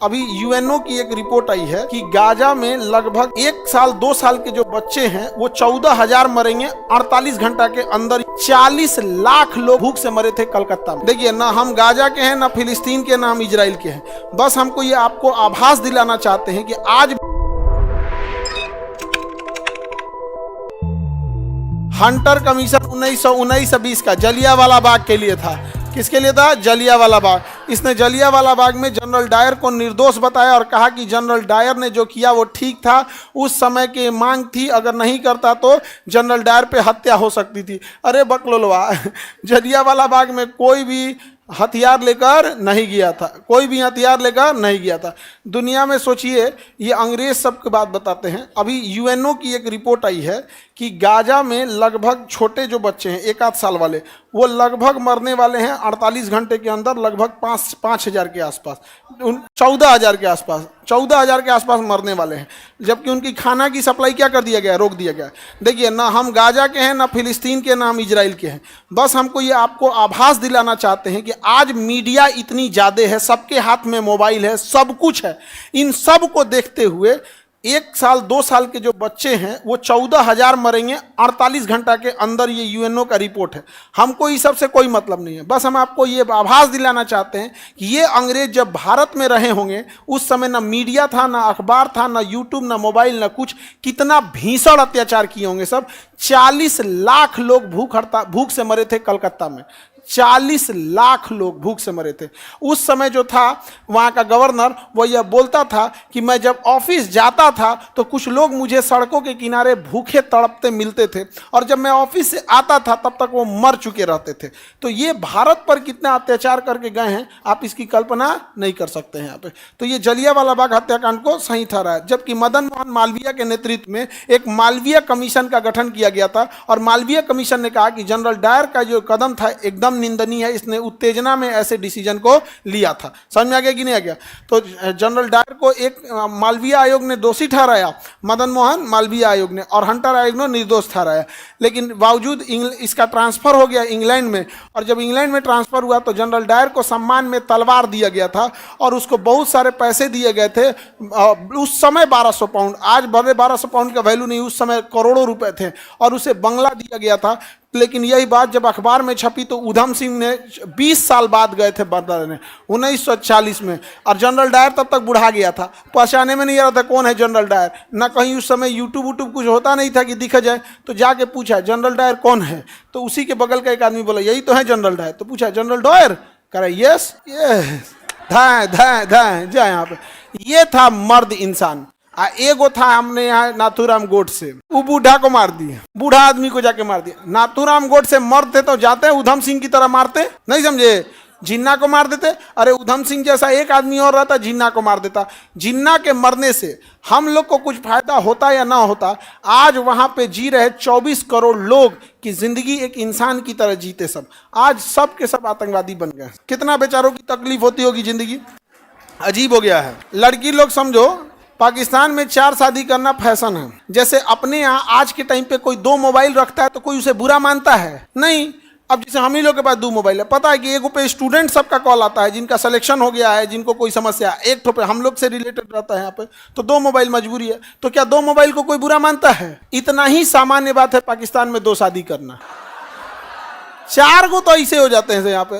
अभी यूएनओ की एक रिपोर्ट आई है कि गाजा में लगभग 1 साल 2 साल के जो बच्चे हैं वो 14,000 मरेंगे 48 घंटा के अंदर। 40 लाख लोग भूख से मरे थे कलकत्ता में। देखिए, ना हम गाजा के हैं, ना फिलिस्तीन के, ना हम इजराइल के हैं। बस हमको ये आपको आभास दिलाना चाहते हैं कि आज हंटर कमीशन 1919-20 का जलियांवाला बाग के लिए था। किसके लिए था? जलियांवाला बाग। इसने जलियांवाला बाग में जनरल डायर को निर्दोष बताया और कहा कि जनरल डायर ने जो किया वो ठीक था, उस समय की मांग थी, अगर नहीं करता तो जनरल डायर पे हत्या हो सकती थी। अरे बकलोलवा, जलियांवाला बाग में कोई भी हथियार लेकर नहीं गया था, कोई भी हथियार लेकर नहीं गया था। दुनिया में सोचिए, ये अंग्रेज सब की बात बताते हैं। अभी यूएनओ की एक रिपोर्ट आई है कि गाजा में लगभग छोटे जो बच्चे हैं 1 आध साल वाले, वो लगभग मरने वाले हैं 48 घंटे के अंदर, लगभग 5,000 के आसपास, 14,000 के आसपास, 14,000 के आसपास मरने वाले हैं। जबकि उनकी खाना की सप्लाई क्या कर दिया गया? रोक दिया गया। देखिए, ना हम गाजा के हैं, ना फिलिस्तीन के, ना हम इजराइल के हैं। बस हमको ये आपको आभास दिलाना चाहते हैं कि आज मीडिया इतनी ज़्यादा है, सबके हाथ में मोबाइल है, सब कुछ है। इन सब को देखते हुए 1 साल 2 साल के जो बच्चे हैं वो 14,000 मरेंगे 48 घंटा के अंदर। ये यूएनओ का रिपोर्ट है। हमको इस सब से कोई मतलब नहीं है। बस हम आपको ये आभास दिलाना चाहते हैं कि ये अंग्रेज जब भारत में रहे होंगे, उस समय ना मीडिया था, ना अखबार था, ना यूट्यूब, ना मोबाइल, ना कुछ। कितना भीषण अत्याचार किए होंगे सब। 40 लाख लोग भूख से मरे थे कलकत्ता में। 40 लाख लोग भूख से मरे थे। उस समय जो था वहाँ का गवर्नर, वो यह बोलता था कि मैं जब ऑफिस जाता था तो कुछ लोग मुझे सड़कों के किनारे भूखे तड़पते मिलते थे, और जब मैं ऑफिस से आता था तब तक वो मर चुके रहते थे। तो ये भारत पर कितना अत्याचार करके गए हैं, आप इसकी कल्पना नहीं कर सकते हैं यहाँ पे। तो ये जलियांवाला बाग हत्याकांड को सही ठहराया। जबकि मदन मोहन मालवीय के नेतृत्व में एक मालवीय कमीशन का गठन किया गया था, और मालवीय कमीशन ने कहा कि जनरल डायर का जो कदम था एकदम निंदनीय है, इसने उत्तेजना में ऐसे डिसीजन को लिया था। समझ में आ गया कि नहीं आ गया? तो जनरल डायर को एक मालवीय आयोग ने दोषी ठहराया, मदन मोहन मालवीय आयोग ने, और हंटर आयोग ने निर्दोष ठहराया। लेकिन बावजूद इसका ट्रांसफर हो गया इंग्लैंड में, और जब इंग्लैंड में ट्रांसफर हुआ तो जनरल डायर को सम्मान में तलवार दिया गया था, और उसको बहुत सारे पैसे दिए गए थे। उस समय 1200 पाउंड, आज भले 1200 पाउंड का वैल्यू नहीं, उस समय करोड़ों रुपए थे, और उसे बंगला दिया गया था। लेकिन यही बात जब अखबार में छपी तो उधम सिंह ने 20 साल बाद गए थे बदला लेने, 1940 में, और जनरल डायर तब तक बुढ़ा गया था, पहचाने में नहीं आ रहा था कौन है जनरल डायर। ना कहीं उस समय यूट्यूब कुछ होता नहीं था कि दिखा जाए, तो जाके पूछा जनरल डायर कौन है, तो उसी के बगल का एक आदमी बोला यही तो है जनरल डायर। तो पूछा जनरल डायर, कह रहा यस यस, धाए धाए धाए जा यहाँ पे। ये था मर्द इंसान। एगो था हमने यहाँ नाथूराम गोडसे, वो बूढ़ा को मार दिया, बूढ़ा आदमी को जाके मार दिया। नाथूराम गोडसे मर्द थे तो जाते उधम सिंह की तरह मारते, नहीं समझे? जिन्ना को मार देते। अरे उधम सिंह जैसा एक आदमी और रहता, जिन्ना को मार देता। जिन्ना के मरने से हम लोग को कुछ फायदा होता या ना होता? आज वहां पे जी रहे 24 करोड़ लोग की जिंदगी एक इंसान की तरह जीते सब, आज सब के सब आतंकवादी बन गए। कितना बेचारों की तकलीफ होती होगी, जिंदगी अजीब हो गया है। लड़की लोग समझो, पाकिस्तान में 4 शादी करना फैशन है। जैसे अपने यहाँ आज के टाइम पे कोई 2 मोबाइल रखता है तो कोई उसे बुरा मानता है? नहीं। अब जैसे हम ही लोग के पास 2 मोबाइल है, पता है कि एक पे स्टूडेंट सबका कॉल आता है, जिनका सिलेक्शन हो गया है, जिनको कोई समस्या है, एक पे हम लोग से रिलेटेड रहता है यहाँ पे, तो 2 मोबाइल मजबूरी है। तो क्या 2 मोबाइल को कोई बुरा मानता है? इतना ही सामान्य बात है पाकिस्तान में 2 शादी करना। 4 को तो ऐसे हो जाते हैं यहाँ पे।